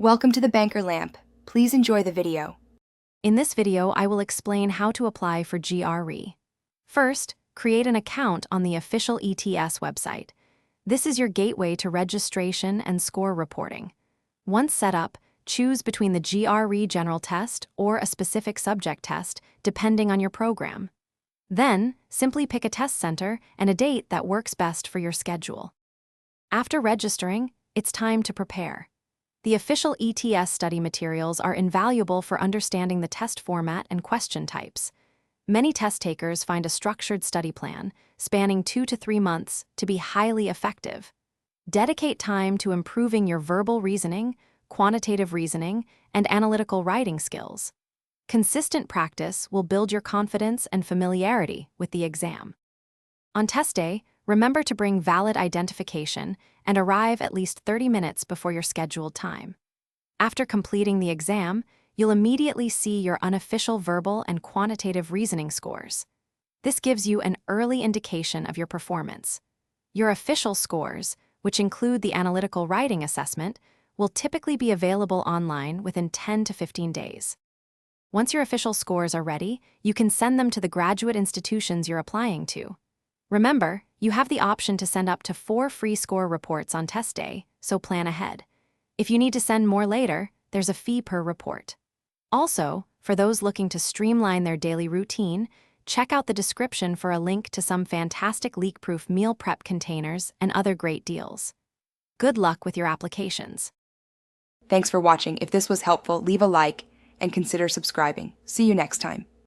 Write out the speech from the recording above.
Welcome to the Banker Lamp. Please enjoy the video. In this video, I will explain how to apply for GRE. First, create an account on the official ETS website. This is your gateway to registration and score reporting. Once set up, choose between the GRE general test or a specific subject test, depending on your program. Then, simply pick a test center and a date that works best for your schedule. After registering, it's time to prepare. The official ETS study materials are invaluable for understanding the test format and question types. Many test takers find a structured study plan, spanning 2 to 3 months, to be highly effective. Dedicate time to improving your verbal reasoning, quantitative reasoning, and analytical writing skills. Consistent practice will build your confidence and familiarity with the exam. On test day, remember to bring valid identification and arrive at least 30 minutes before your scheduled time. After completing the exam, you'll immediately see your unofficial verbal and quantitative reasoning scores. This gives you an early indication of your performance. Your official scores, which include the analytical writing assessment, will typically be available online within 10 to 15 days. Once your official scores are ready, you can send them to the graduate institutions you're applying to. Remember, you have the option to send up to 4 free score reports on test day, so plan ahead. If you need to send more later, there's a fee per report. Also, for those looking to streamline their daily routine, check out the description for a link to some fantastic leak-proof meal prep containers and other great deals. Good luck with your applications. Thanks for watching. If this was helpful, leave a like and consider subscribing. See you next time.